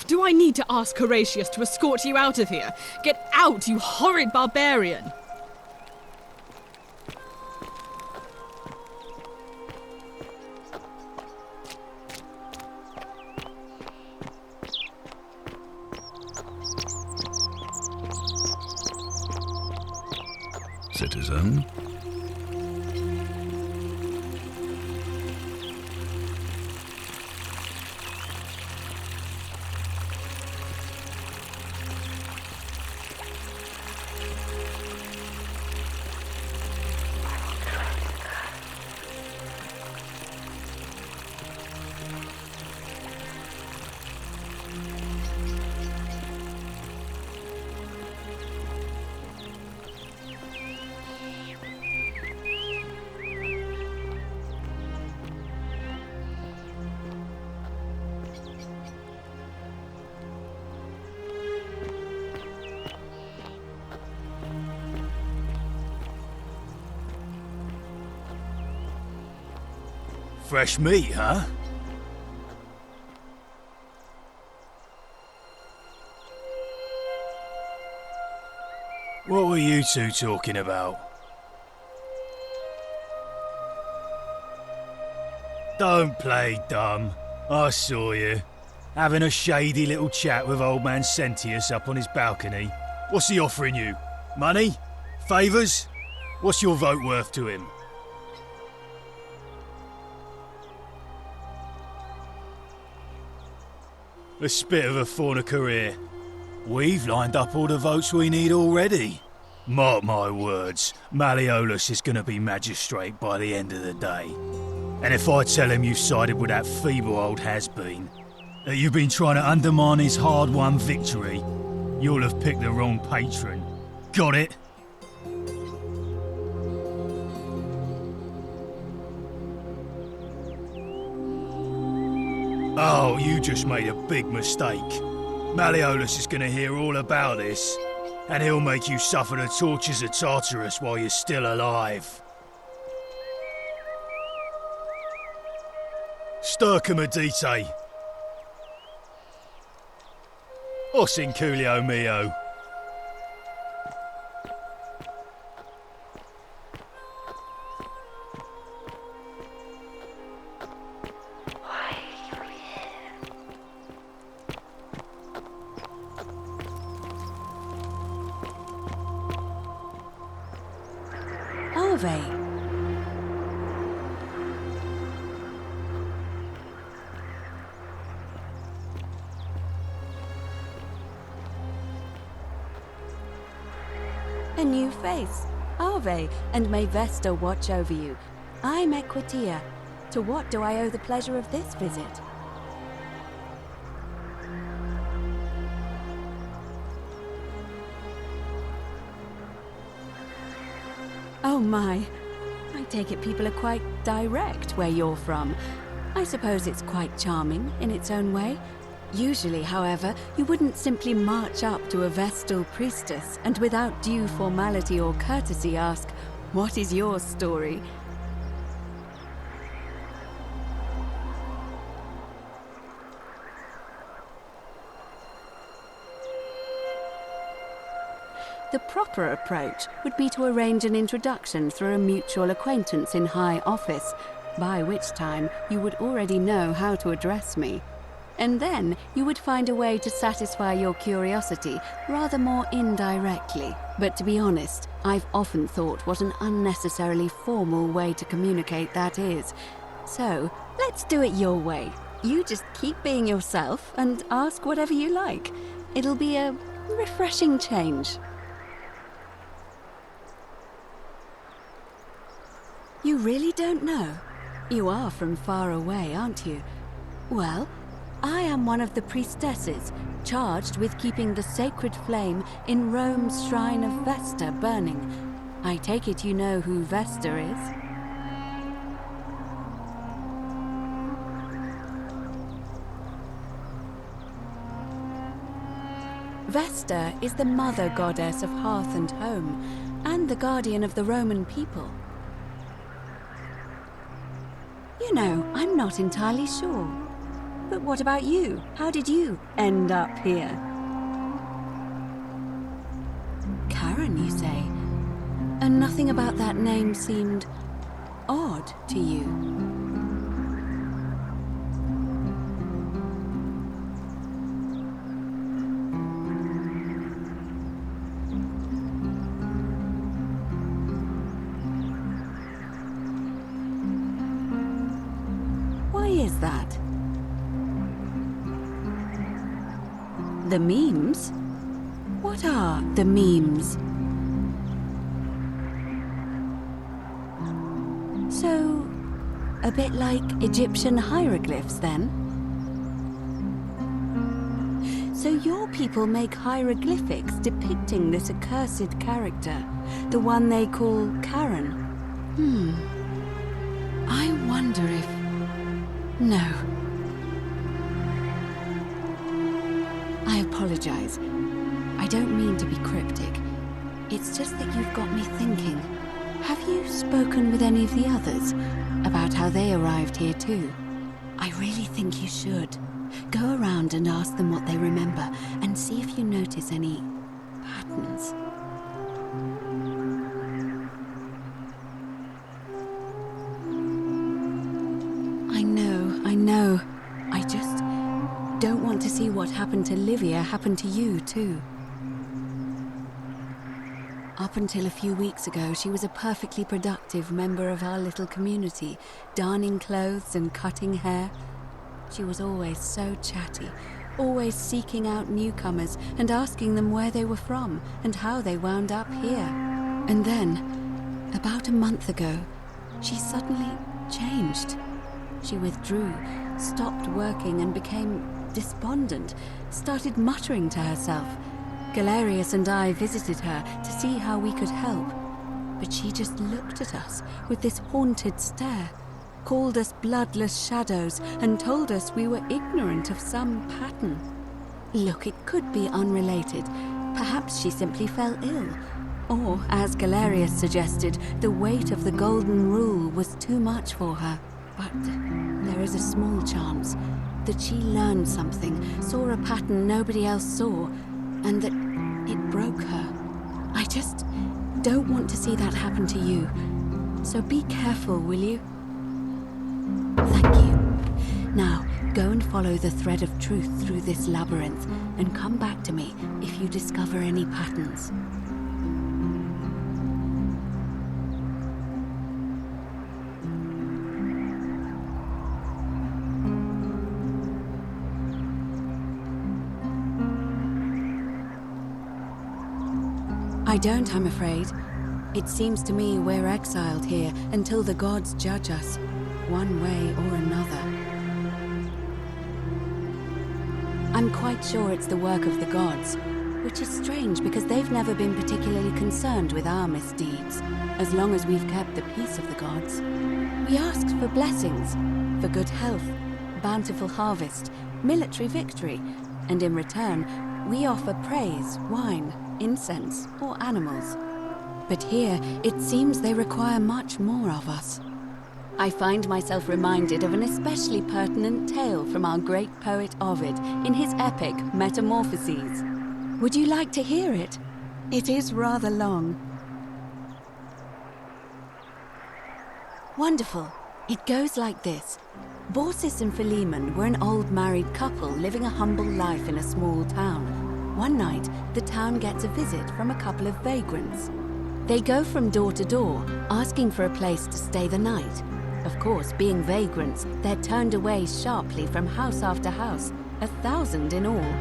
Do I need to ask Horatius to escort you out of here? Get out, you horrid barbarian! Citizen? Fresh meat, huh? What were you two talking about? Don't play dumb. I saw you. Having a shady little chat with old man Sentius up on his balcony. What's he offering you? Money? Favours? What's your vote worth to him? A spit of a fauna career. We've lined up all the votes we need already. Mark my words, Malleolus is going to be magistrate by the end of the day. And if I tell him you've sided with that feeble old has-been, that you've been trying to undermine his hard-won victory, you'll have picked the wrong patron. Got it? Oh, you just made a big mistake. Malleolus is going to hear all about this, and he'll make you suffer the tortures of Tartarus while you're still alive. Stircum adite. Os in culio mio. A new face. Ave, and may Vesta watch over you. I'm Equitia. To what do I owe the pleasure of this visit? Oh my. I take it people are quite direct where you're from. I suppose it's quite charming in its own way. Usually, however, you wouldn't simply march up to a Vestal priestess and without due formality or courtesy ask, "What is your story?" The proper approach would be to arrange an introduction through a mutual acquaintance in high office, by which time you would already know how to address me. And then you would find a way to satisfy your curiosity rather more indirectly. But to be honest, I've often thought what an unnecessarily formal way to communicate that is. So, let's do it your way. You just keep being yourself and ask whatever you like. It'll be a refreshing change. You really don't know? You are from far away, aren't you? Well, I am one of the priestesses, charged with keeping the sacred flame in Rome's shrine of Vesta burning. I take it you know who Vesta is? Vesta is the mother goddess of hearth and home, and the guardian of the Roman people. You know, I'm not entirely sure. But what about you? How did you end up here? Karen, you say? And nothing about that name seemed odd to you? Why is that? The memes? What are the memes? So, a bit like Egyptian hieroglyphs then? So your people make hieroglyphics depicting this accursed character, the one they call Karen. I wonder if... No. I apologize. I don't mean to be cryptic. It's just that you've got me thinking. Have you spoken with any of the others about how they arrived here too? I really think you should. Go around and ask them what they remember and see if you notice any patterns. I know. I just don't want to see what happened to Livia happen to you too. Up until a few weeks ago, she was a perfectly productive member of our little community, darning clothes and cutting hair. She was always so chatty, always seeking out newcomers and asking them where they were from and how they wound up here. And then, about a month ago, she suddenly changed. She withdrew, stopped working and became despondent, started muttering to herself. Galerius and I visited her to see how we could help, but she just looked at us with this haunted stare, called us bloodless shadows, and told us we were ignorant of some pattern. Look, it could be unrelated. Perhaps she simply fell ill. Or, as Galerius suggested, the weight of the golden rule was too much for her. But there is a small chance that she learned something, saw a pattern nobody else saw, and that it broke her. I just don't want to see that happen to you. So be careful, will you? Thank you. Now, go and follow the thread of truth through this labyrinth, and come back to me if you discover any patterns. I don't, I'm afraid. It seems to me we're exiled here until the gods judge us, one way or another. I'm quite sure it's the work of the gods, which is strange because they've never been particularly concerned with our misdeeds, as long as we've kept the peace of the gods. We asked for blessings, for good health, bountiful harvest, military victory, and in return, we offer praise, wine, incense, or animals. But here, it seems they require much more of us. I find myself reminded of an especially pertinent tale from our great poet Ovid in his epic Metamorphoses. Would you like to hear it? It is rather long. Wonderful. It goes like this. Baucis and Philemon were an old married couple living a humble life in a small town. One night, the town gets a visit from a couple of vagrants. They go from door to door, asking for a place to stay the night. Of course, being vagrants, they're turned away sharply from house after house, 1,000 in all,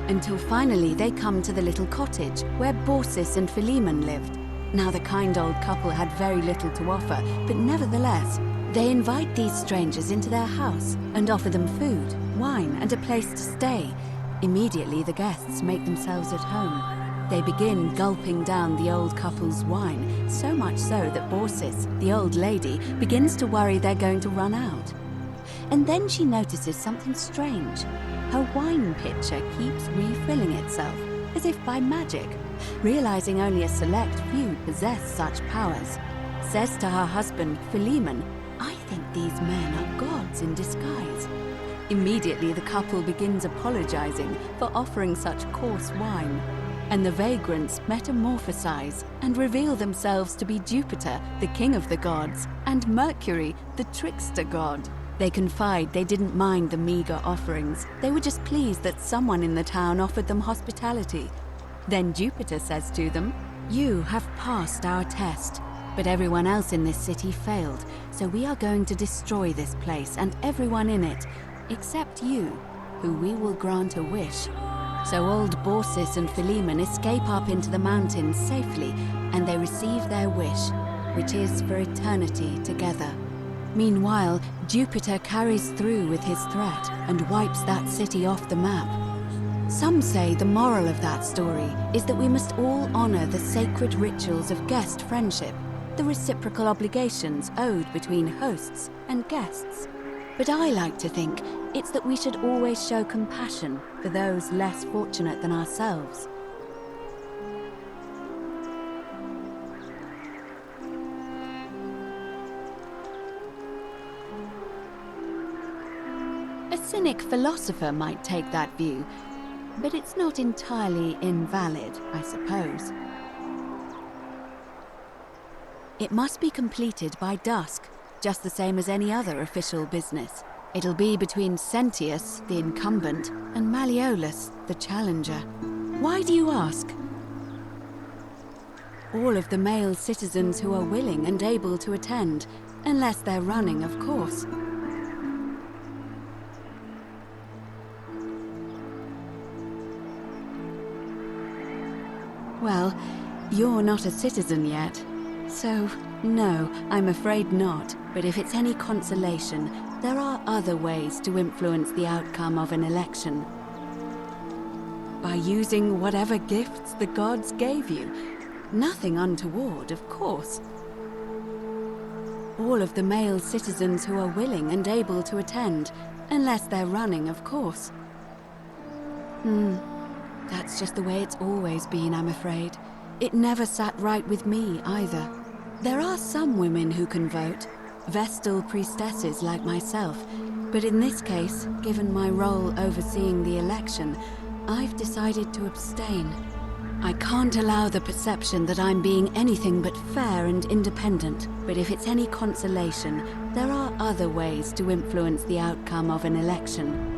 until finally they come to the little cottage where Baucis and Philemon lived. Now, the kind old couple had very little to offer, but nevertheless, they invite these strangers into their house and offer them food, wine, and a place to stay. Immediately, the guests make themselves at home. They begin gulping down the old couple's wine, so much so that Baucis, the old lady, begins to worry they're going to run out. And then she notices something strange. Her wine pitcher keeps refilling itself, as if by magic. Realizing only a select few possess such powers, says to her husband, Philemon, "I think these men are gods in disguise." Immediately the couple begins apologizing for offering such coarse wine, and the vagrants metamorphosize and reveal themselves to be Jupiter, the king of the gods, and Mercury, the trickster god. They confide they didn't mind the meager offerings. They were just pleased that someone in the town offered them hospitality. Then Jupiter says to them, "You have passed our test, but everyone else in this city failed, so we are going to destroy this place and everyone in it, except you, who we will grant a wish." So old Baucis and Philemon escape up into the mountains safely, and they receive their wish, which is for eternity together. Meanwhile, Jupiter carries through with his threat and wipes that city off the map. Some say the moral of that story is that we must all honor the sacred rituals of guest friendship, the reciprocal obligations owed between hosts and guests. But I like to think it's that we should always show compassion for those less fortunate than ourselves. A cynic philosopher might take that view, but it's not entirely invalid, I suppose. It must be completed by dusk, just the same as any other official business. It'll be between Sentius, the incumbent, and Malleolus, the challenger. Why do you ask? All of the male citizens who are willing and able to attend, unless they're running, of course. Well, you're not a citizen yet, so no, I'm afraid not. But if it's any consolation, there are other ways to influence the outcome of an election. By using whatever gifts the gods gave you. Nothing untoward, of course. All of the male citizens who are willing and able to attend, unless they're running, of course. That's just the way it's always been, I'm afraid. It never sat right with me, either. There are some women who can vote, Vestal priestesses like myself, but in this case, given my role overseeing the election, I've decided to abstain. I can't allow the perception that I'm being anything but fair and independent, but if it's any consolation, there are other ways to influence the outcome of an election.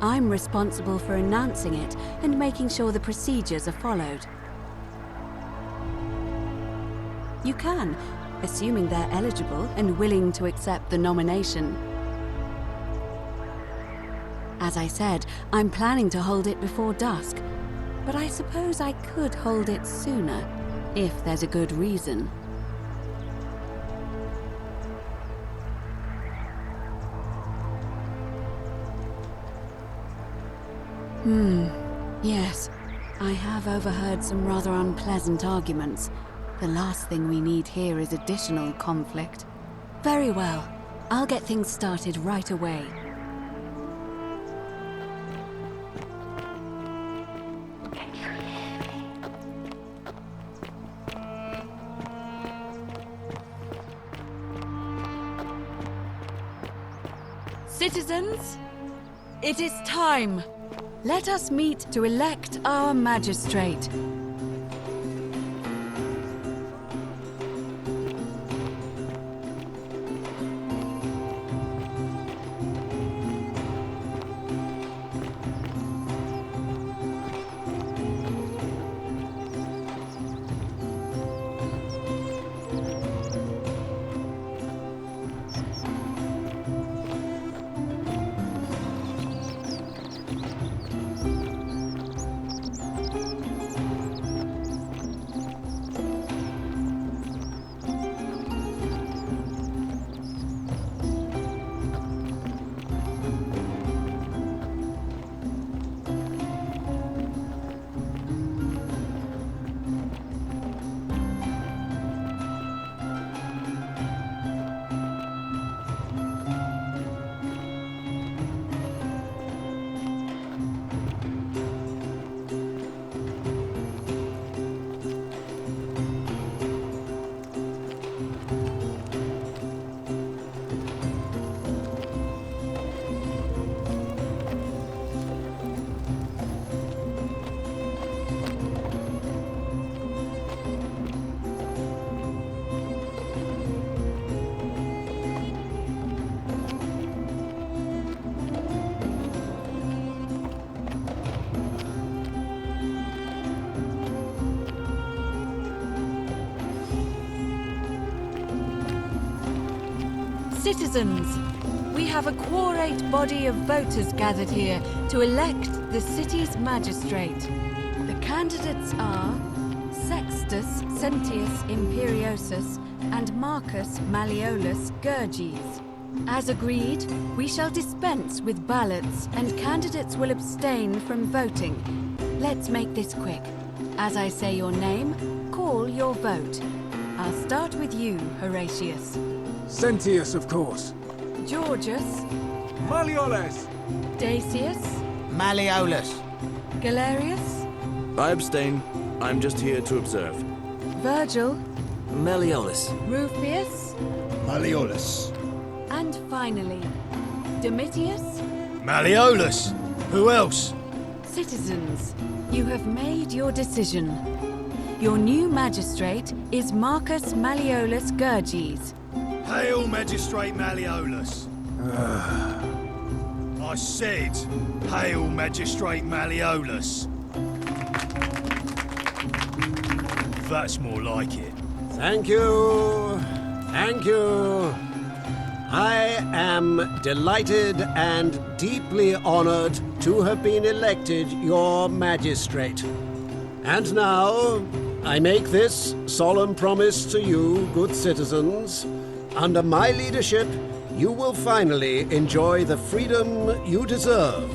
I'm responsible for announcing it and making sure the procedures are followed. You can, assuming they're eligible and willing to accept the nomination. As I said, I'm planning to hold it before dusk, but I suppose I could hold it sooner, if there's a good reason. Yes, I have overheard some rather unpleasant arguments. The last thing we need here is additional conflict. Very well, I'll get things started right away. Citizens, it is time. Let us meet to elect our magistrate. Citizens, we have a quorate body of voters gathered here to elect the city's magistrate. The candidates are Sextus Sentius Imperiosus and Marcus Malleolus Gurges. As agreed, we shall dispense with ballots and candidates will abstain from voting. Let's make this quick. As I say your name, call your vote. I'll start with you, Horatius. Sentius, of course. Georgius. Malleolus. Dacius. Malleolus. Galerius. I abstain. I'm just here to observe. Virgil. Malleolus. Rufius. Malleolus. And finally, Domitius. Malleolus! Who else? Citizens, you have made your decision. Your new magistrate is Marcus Malleolus Gurges. Hail, Magistrate Malleolus! I said, Hail, Magistrate Malleolus! That's more like it. Thank you. Thank you. I am delighted and deeply honored to have been elected your magistrate. And now, I make this solemn promise to you, good citizens. Under my leadership, you will finally enjoy the freedom you deserve.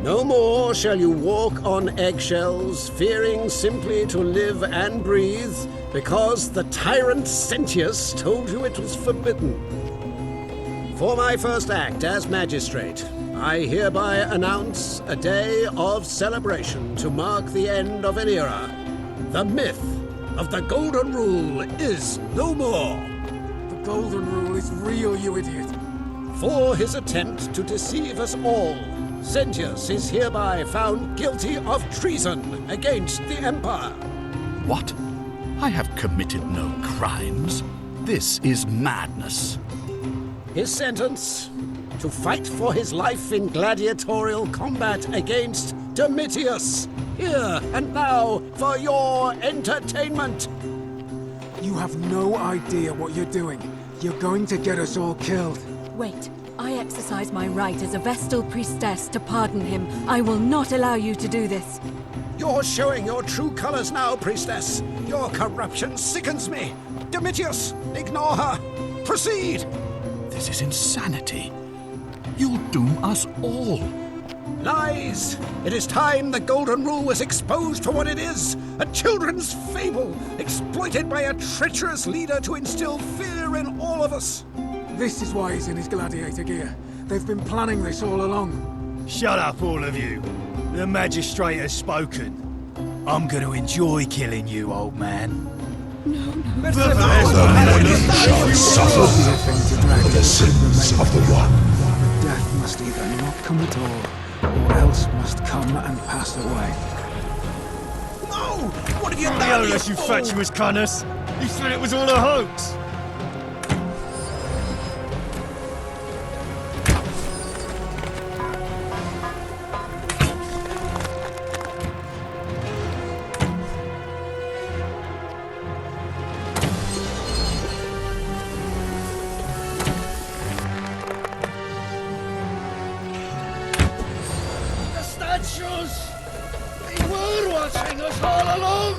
No more shall you walk on eggshells, fearing simply to live and breathe, because the tyrant Sentius told you it was forbidden. For my first act as magistrate, I hereby announce a day of celebration to mark the end of an era. The myth of the Golden Rule is no more. The Golden Rule is real, you idiot. For his attempt to deceive us all, Sentius is hereby found guilty of treason against the Empire. What? I have committed no crimes. This is madness. His sentence: to fight for his life in gladiatorial combat against Domitius. Here and now for your entertainment. You have no idea what you're doing. You're going to get us all killed. Wait, I exercise my right as a Vestal priestess to pardon him. I will not allow you to do this. You're showing your true colors now, priestess. Your corruption sickens me. Domitius, ignore her. Proceed. This is insanity. You'll doom us all. Lies! It is time the Golden Rule was exposed for what it is, a children's fable, exploited by a treacherous leader to instill fear in all of us. This is why he's in his gladiator gear. They've been planning this all along. Shut up, all of you. The magistrate has spoken. I'm going to enjoy killing you, old man. Shall suffer for the sins of the one. Death must either not come at all, or else must come and pass away. No! What have you done? Malleolus, you fatuous cunners! You said it was all a hoax! They were watching us all along!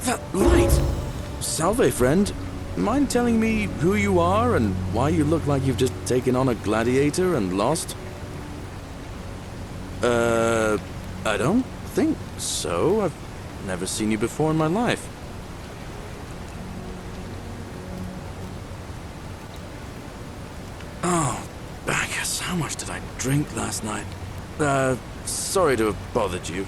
That light! Salve, friend. Mind telling me who you are and why you look like you've just taken on a gladiator and lost? I don't think so. I've never seen you before in my life. Oh, Bacchus, how much did I drink last night? Sorry to have bothered you.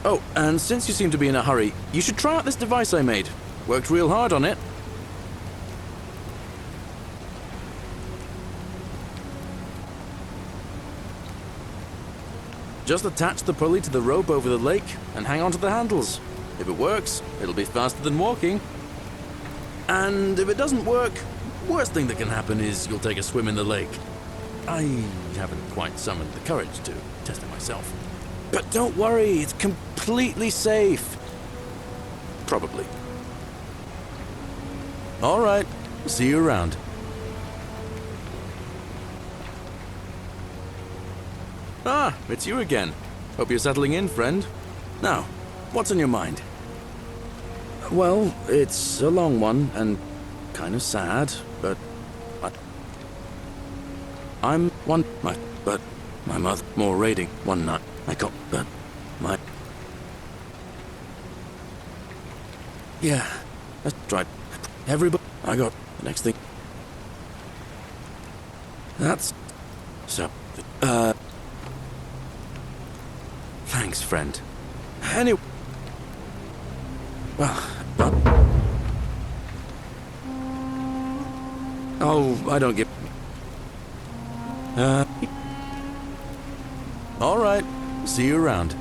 Oh, and since you seem to be in a hurry, you should try out this device I made. Worked real hard on it. Just attach the pulley to the rope over the lake and hang on to the handles. If it works, it'll be faster than walking. And if it doesn't work, worst thing that can happen is you'll take a swim in the lake. I haven't quite summoned the courage to test it myself. But don't worry, it's completely safe. Probably. All right, see you around. Ah, it's you again. Hope you're settling in, friend. Now, what's on your mind? Well, it's a long one and kind of sad, but I'm one, but my mother more raiding one night. I got, but my yeah, that's right. Everybody, I got the next thing. That's so. Thanks, friend. Anyway, well, but oh, I don't get. All right. See you around.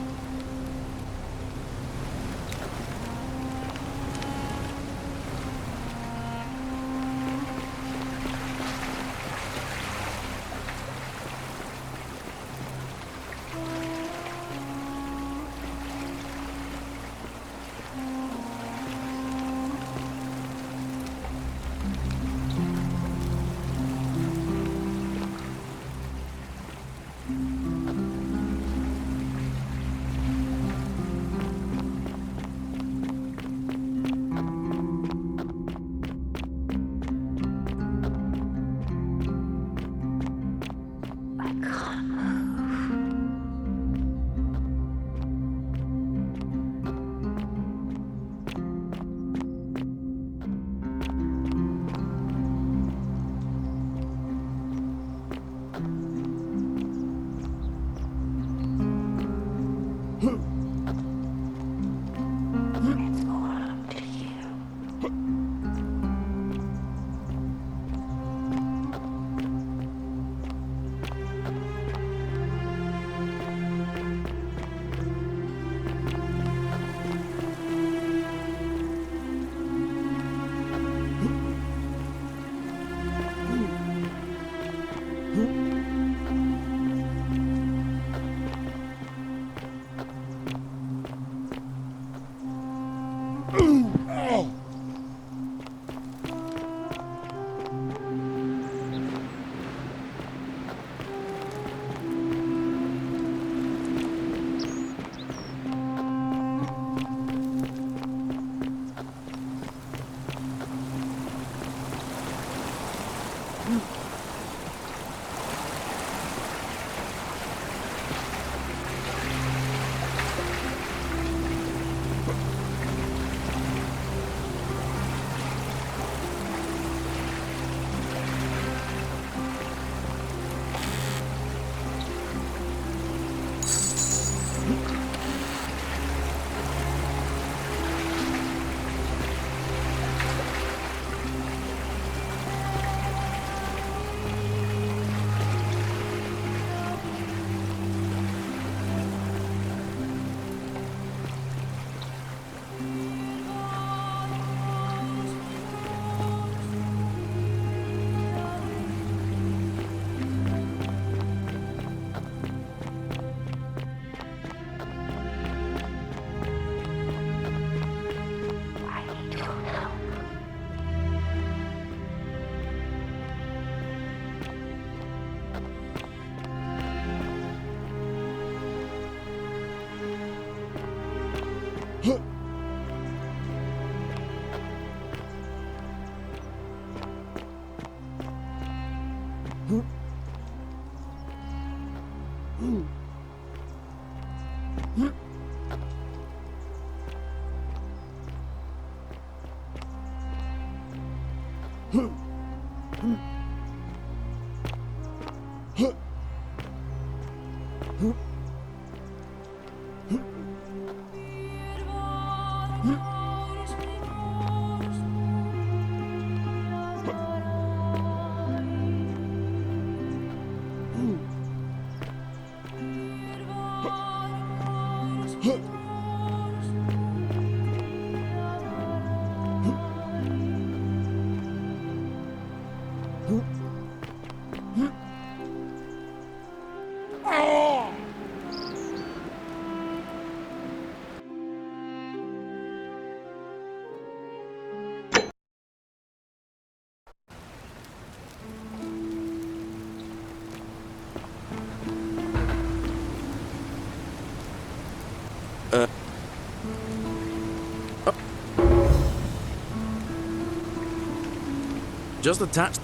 Just attach.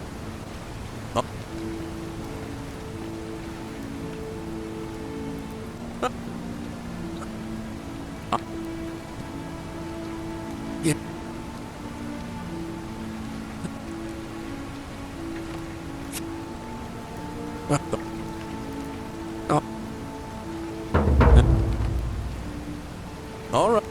Oh. Yeah. Oh. All right.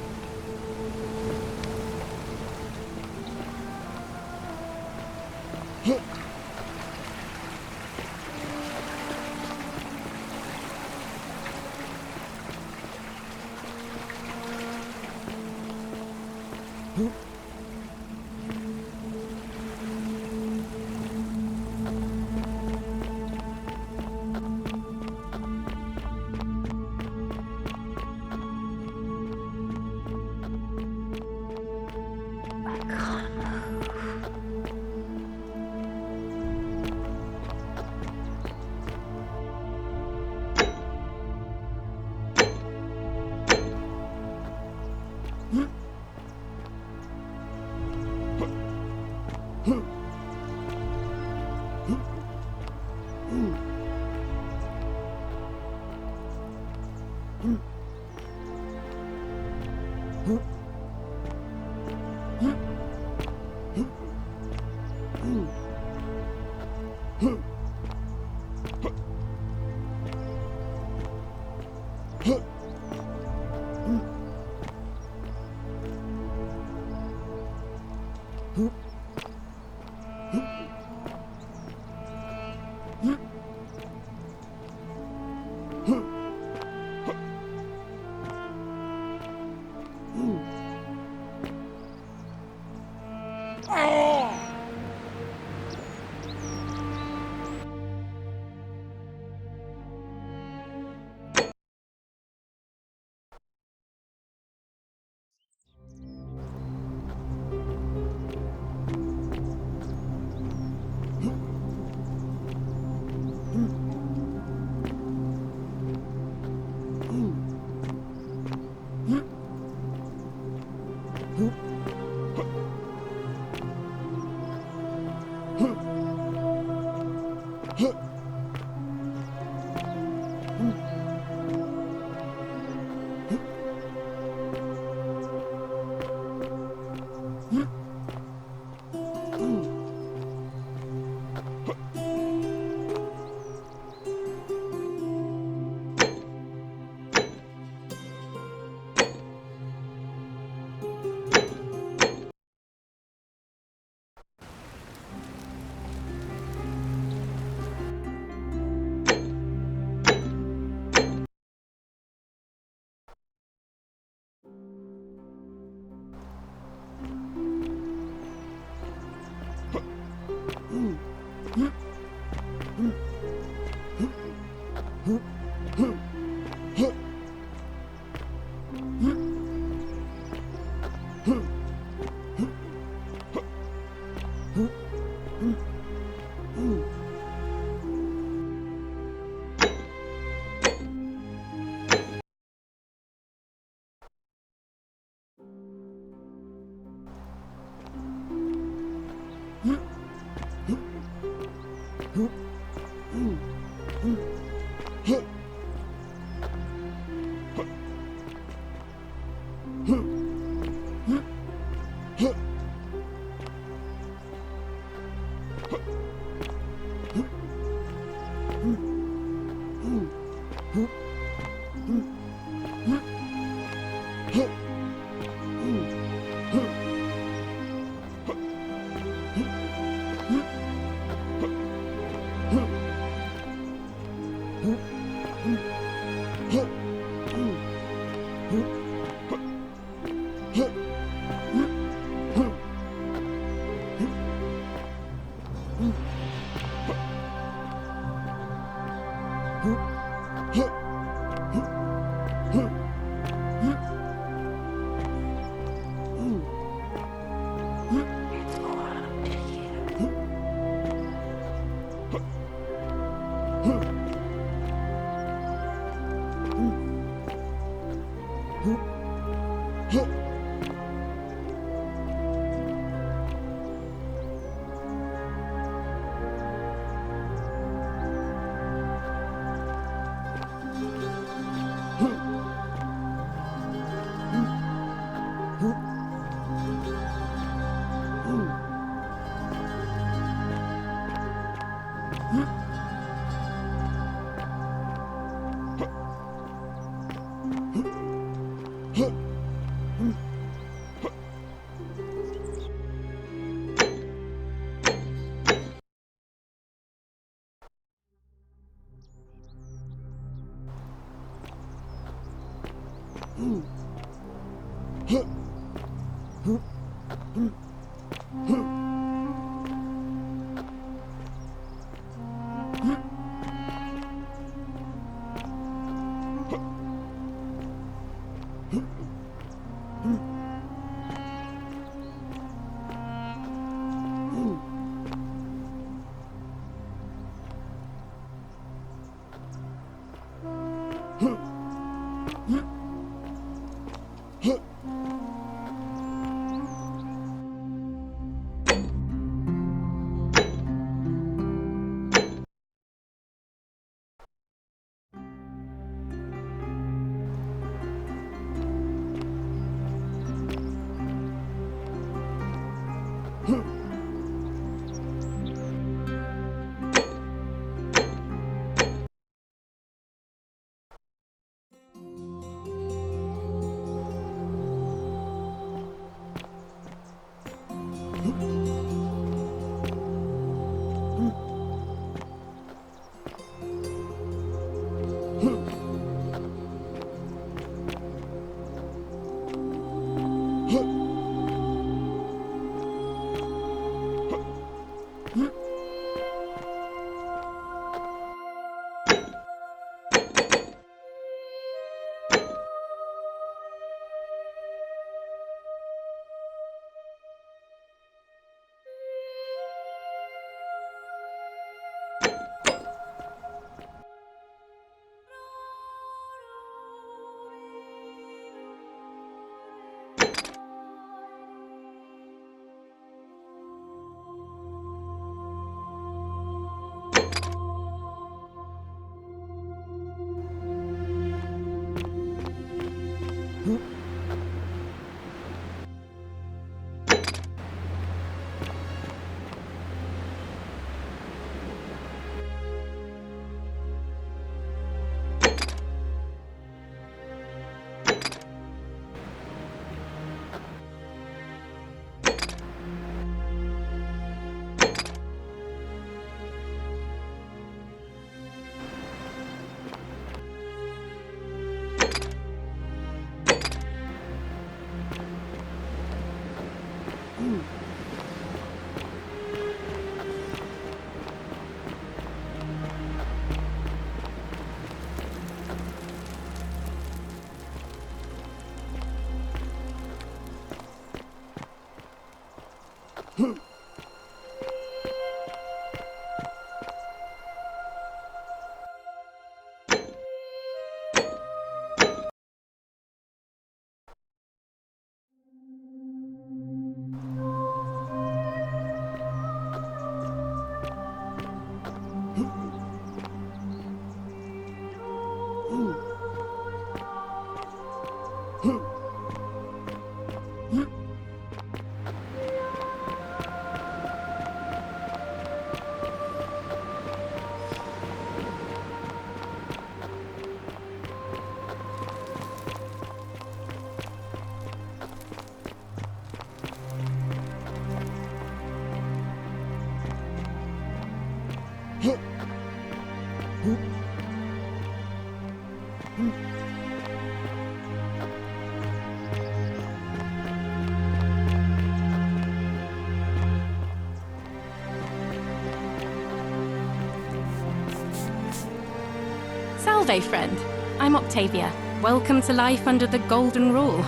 Salve, friend. I'm Octavia. Welcome to life under the Golden Rule.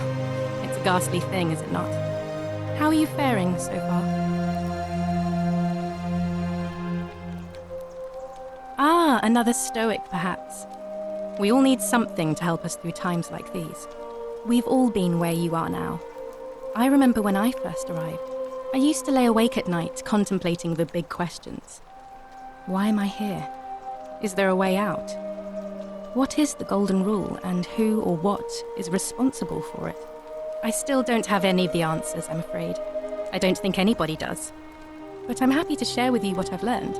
It's a ghastly thing, is it not? How are you faring so far? Ah, another stoic, perhaps. We all need something to help us through times like these. We've all been where you are now. I remember when I first arrived. I used to lay awake at night contemplating the big questions. Why am I here? Is there a way out? What is the Golden Rule, and who or what is responsible for it? I still don't have any of the answers, I'm afraid. I don't think anybody does. But I'm happy to share with you what I've learned.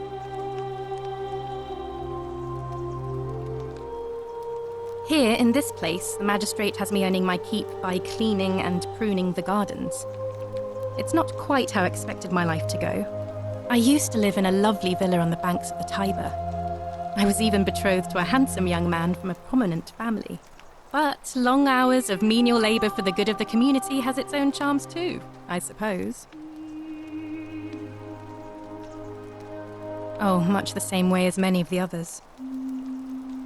Here, in this place, the magistrate has me earning my keep by cleaning and pruning the gardens. It's not quite how I expected my life to go. I used to live in a lovely villa on the banks of the Tiber. I was even betrothed to a handsome young man from a prominent family. But long hours of menial labour for the good of the community has its own charms too, I suppose. Oh, much the same way as many of the others.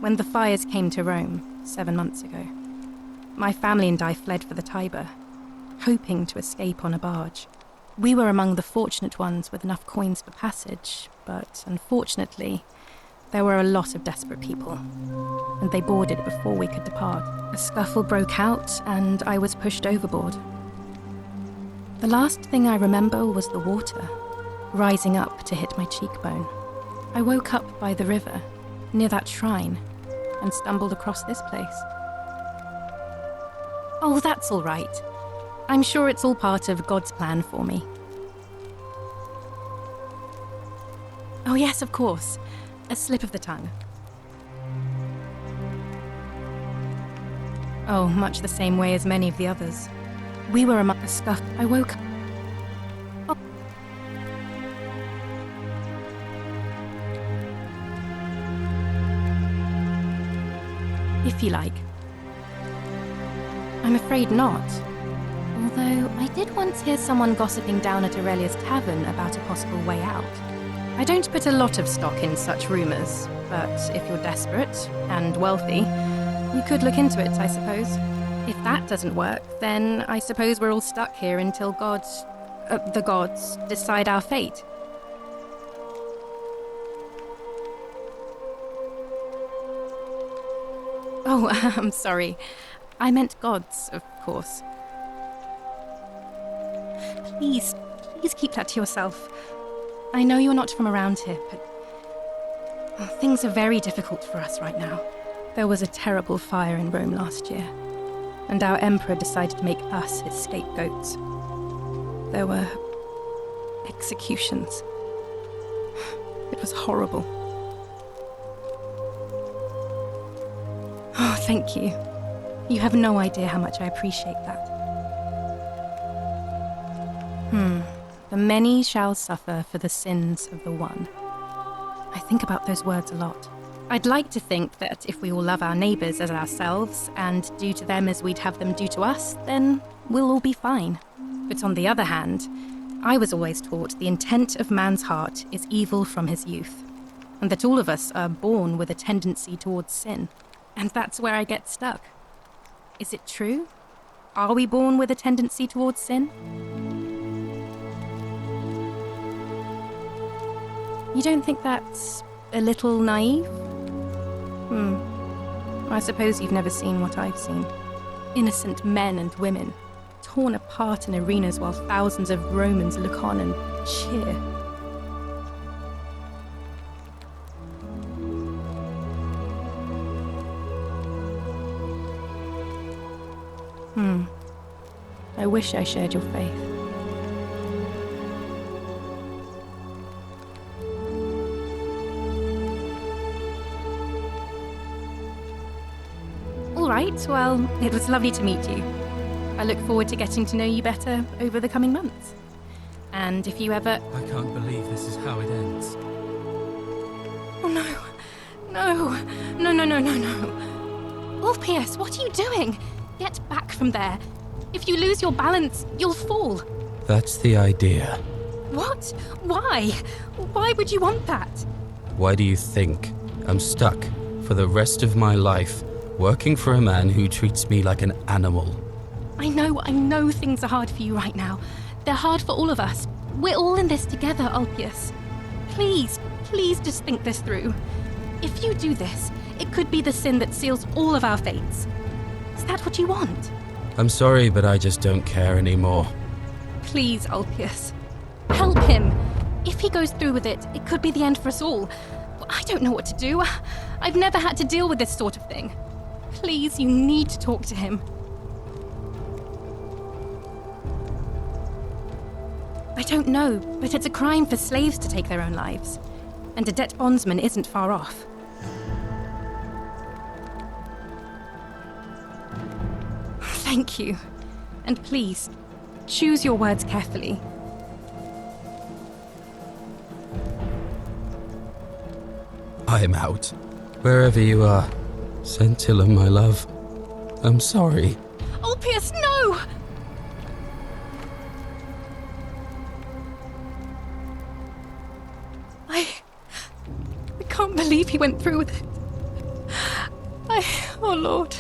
When the fires came to Rome 7 months ago, my family and I fled for the Tiber, hoping to escape on a barge. We were among the fortunate ones with enough coins for passage, but unfortunately, there were a lot of desperate people, and they boarded before we could depart. A scuffle broke out, and I was pushed overboard. The last thing I remember was the water, rising up to hit my cheekbone. I woke up by the river, near that shrine, and stumbled across this place. Oh, that's all right. I'm sure it's all part of God's plan for me. Oh yes, of course. A slip of the tongue. Oh, much the same way as many of the others. We were among the scuff. I woke up. Oh. If you like. I'm afraid not. Although I did once hear someone gossiping down at Aurelia's tavern about a possible way out. I don't put a lot of stock in such rumours, but if you're desperate and wealthy, you could look into it, I suppose. If that doesn't work, then I suppose we're all stuck here until the gods decide our fate. Oh, I'm sorry. I meant gods, of course. Please keep that to yourself. I know you're not from around here, but things are very difficult for us right now. There was a terrible fire in Rome last year, and our emperor decided to make us his scapegoats. There were executions. It was horrible. Oh, thank you. You have no idea how much I appreciate that. The many shall suffer for the sins of the one. I think about those words a lot. I'd like to think that if we all love our neighbours as ourselves and do to them as we'd have them do to us, then we'll all be fine. But on the other hand, I was always taught the intent of man's heart is evil from his youth, and that all of us are born with a tendency towards sin. And that's where I get stuck. Is it true? Are we born with a tendency towards sin? You don't think that's a little naive? I suppose you've never seen what I've seen. Innocent men and women, torn apart in arenas while thousands of Romans look on and cheer. I wish I shared your faith. All right, well, it was lovely to meet you. I look forward to getting to know you better over the coming months. And if you ever... I can't believe this is how it ends. Oh no. No. Ulpius, what are you doing? Get back from there. If you lose your balance, you'll fall. That's the idea. What? Why? Why would you want that? Why do you think I'm stuck for the rest of my life, working for a man who treats me like an animal. I know things are hard for you right now. They're hard for all of us. We're all in this together, Ulpius. Please just think this through. If you do this, it could be the sin that seals all of our fates. Is that what you want? I'm sorry, but I just don't care anymore. Please, Ulpius. Help him. If he goes through with it, it could be the end for us all. I don't know what to do. I've never had to deal with this sort of thing. Please, you need to talk to him. I don't know, but it's a crime for slaves to take their own lives. And a debt bondsman isn't far off. Thank you. And please, choose your words carefully. I'm out. Wherever you are. Scintilla, my love. I'm sorry. Ulpius, no! I can't believe he went through with it. Oh Lord.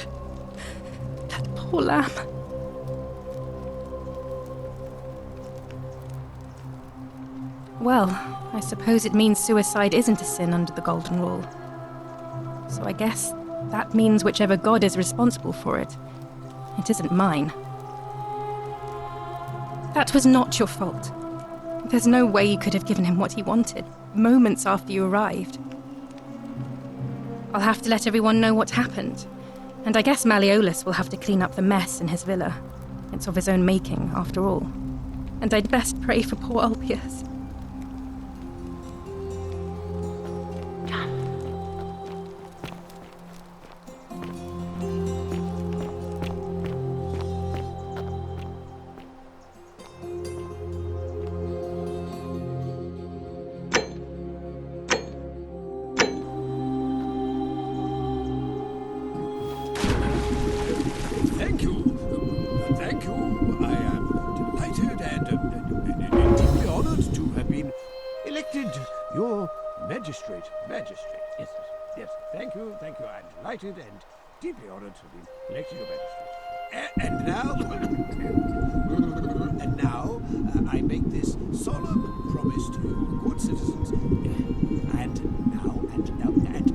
That poor lamb. Well, I suppose it means suicide isn't a sin under the Golden Rule. So I guess that means whichever god is responsible for it, it isn't mine. That was not your fault. There's no way you could have given him what he wanted, moments after you arrived. I'll have to let everyone know what happened, and I guess Malleolus will have to clean up the mess in his villa. It's of his own making, after all. And I'd best pray for poor Ulpius. Thank you. I am delighted and deeply honored to have been elected your magistrate. Yes. Thank you. I'm delighted and deeply honored to have been elected your magistrate. And now, I make this solemn promise to you, good citizens. And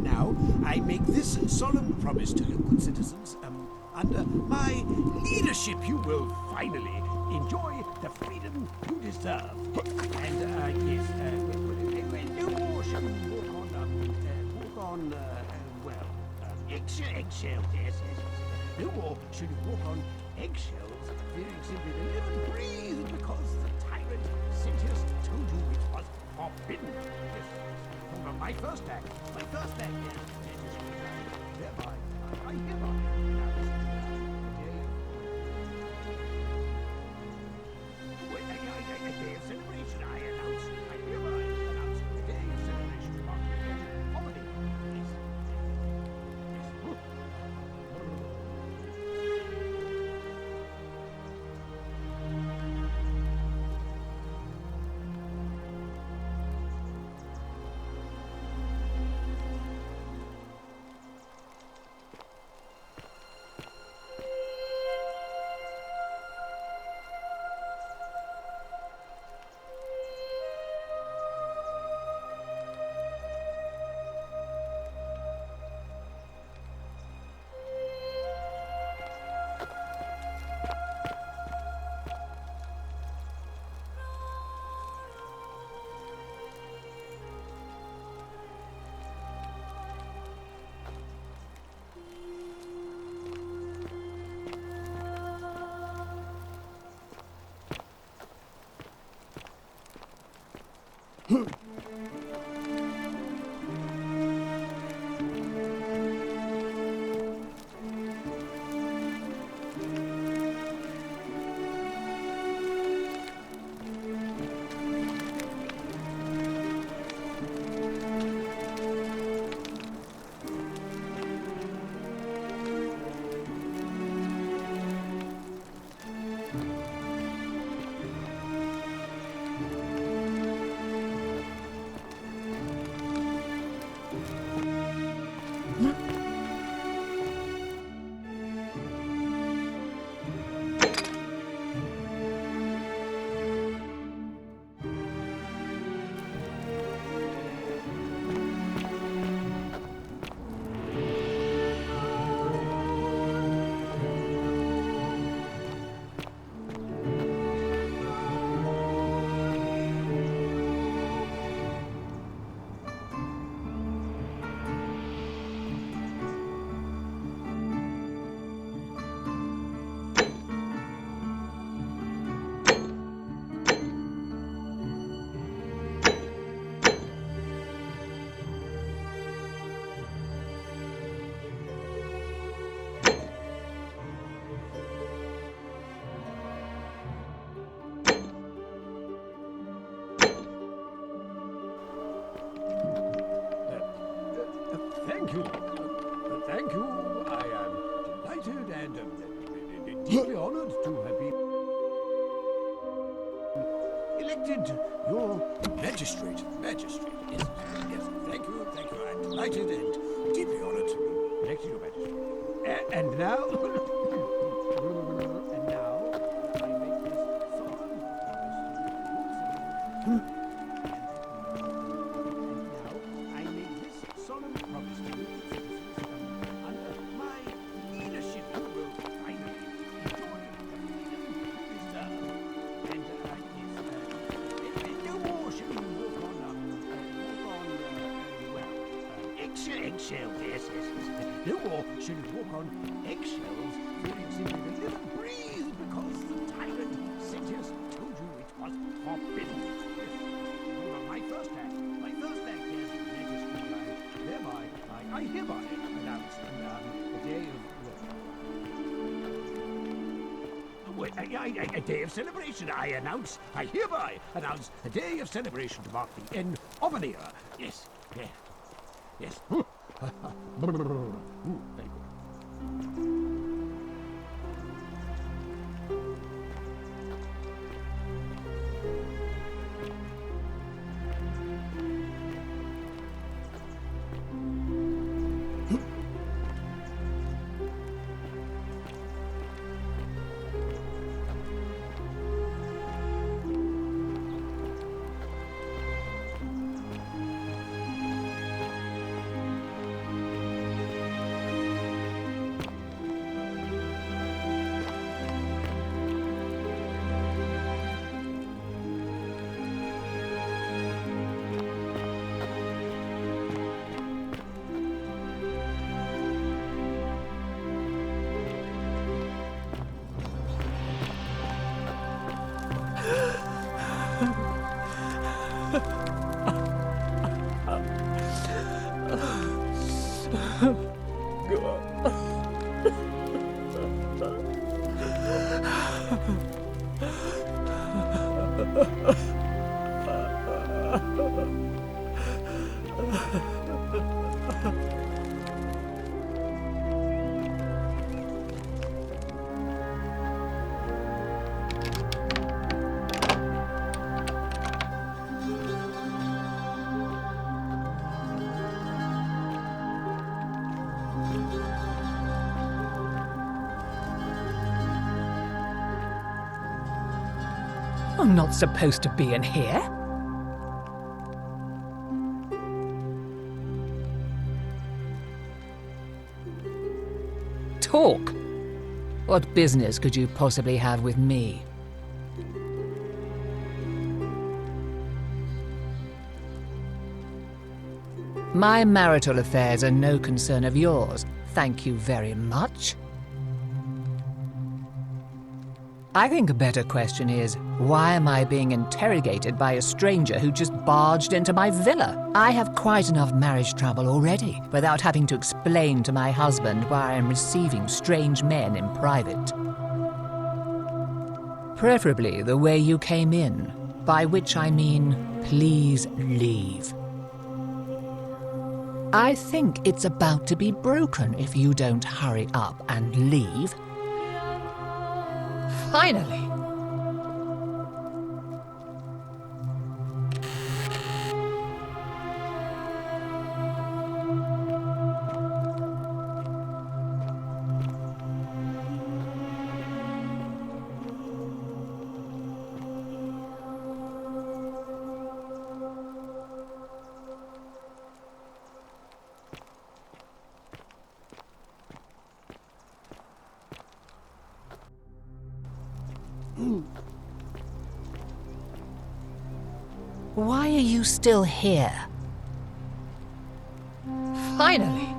now, I make this solemn promise to you, good citizens. Under my leadership, you will finally enjoy the freedom you deserve. And yes, no more shall you walk on eggshells. Yes. No more should you walk on eggshells, fearing simply to live and breathe, because the tyrant Sintius told you it was forbidden. Yes. From my first act, yes. Thereby, I hereby. A day of celebration, I hereby announce a day of celebration marking poverty. Yes. Thank you. Thank you. I am delighted and deeply honored to have been elected your magistrate. Magistrate. Yes. Yes. Thank you. Thank you. I'm delighted and deeply honored to be elected your magistrate. And now. And now I make this solemn promise to you, citizens, under my leadership, you will finally enjoy this term. And no more shall you walk on, eggshells, yes. No more shall you walk on eggshells, feeling simply a little breeze because the tyrant Sitius told you it was forbidden. Yes. My first act, yes, I hereby announce the day of a day of celebration. I hereby announce a day of celebration to mark the end of an era. Yes. Very good. I'm not supposed to be in here. Talk. What business could you possibly have with me? My marital affairs are no concern of yours. Thank you very much. I think a better question is, why am I being interrogated by a stranger who just barged into my villa? I have quite enough marriage trouble already, without having to explain to my husband why I am receiving strange men in private. Preferably the way you came in, by which I mean, please leave. I think it's about to be broken if you don't hurry up and leave. Finally! Why are you still here? Finally!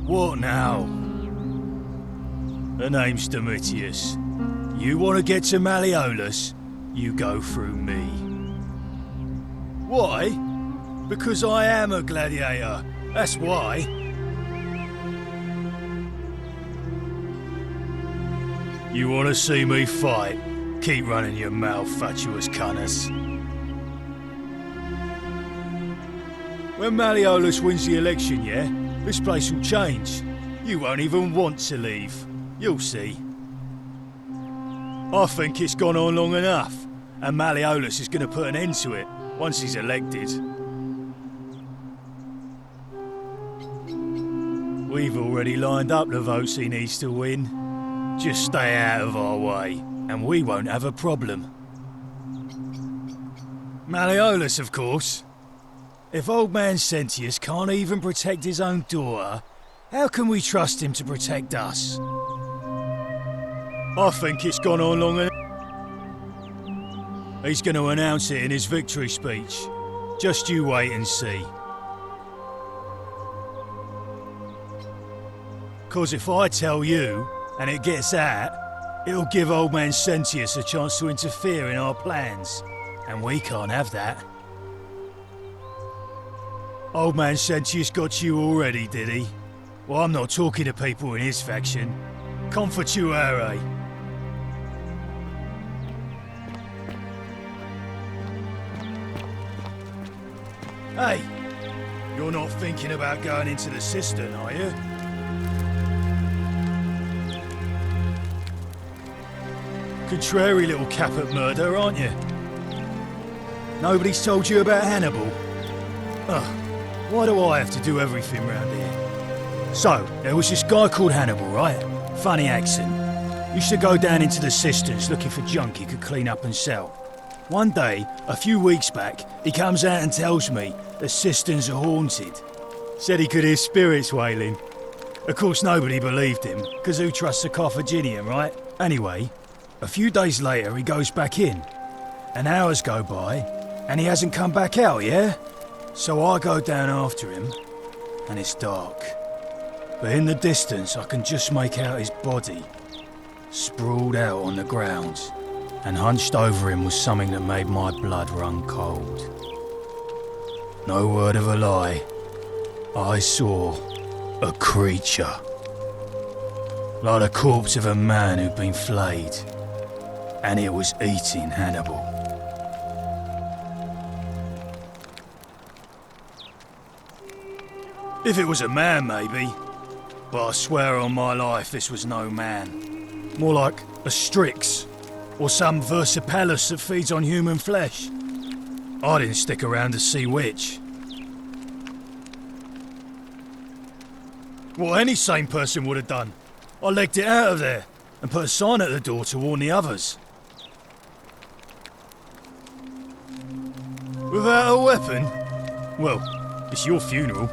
What now? The name's Domitius. You want to get to Malleolus? You go through me. Why? Because I am a gladiator. That's why. You want to see me fight? Keep running your mouth, fatuous cunners. When Malleolus wins the election, yeah? This place will change. You won't even want to leave. You'll see. I think it's gone on long enough, and Malleolus is going to put an end to it once he's elected. We've already lined up the votes he needs to win. Just stay out of our way, and we won't have a problem. Malleolus, of course. If old man Sentius can't even protect his own daughter, how can we trust him to protect us? I think it's gone on long enough. He's going to announce it in his victory speech. Just you wait and see. 'Cause if I tell you, and it gets out, it'll give old man Sentius a chance to interfere in our plans. And we can't have that. Old man Sentius got you already, did he? Well, I'm not talking to people in his faction. Confituare. Hey, you're not thinking about going into the cistern, are you? Contrary little cap at murder, aren't you? Nobody's told you about Hannibal? Ugh. Why do I have to do everything round here? So, there was this guy called Hannibal, right? Funny accent. Used to go down into the cisterns looking for junk he could clean up and sell. One day, a few weeks back, he comes out and tells me the cisterns are haunted. Said he could hear spirits wailing. Of course, nobody believed him, because who trusts a Carthaginian, right? Anyway, a few days later, he goes back in. And hours go by, and he hasn't come back out, yeah? So I go down after him, and it's dark. But in the distance, I can just make out his body, sprawled out on the ground, and hunched over him was something that made my blood run cold. No word of a lie, I saw a creature. Like the corpse of a man who'd been flayed, and it was eating Hannibal. If it was a man, maybe. But I swear on my life this was no man. More like a Strix, or some Versipalus that feeds on human flesh. I didn't stick around to see which. What any sane person would have done. I legged it out of there, and put a sign at the door to warn the others. Without a weapon? Well, it's your funeral.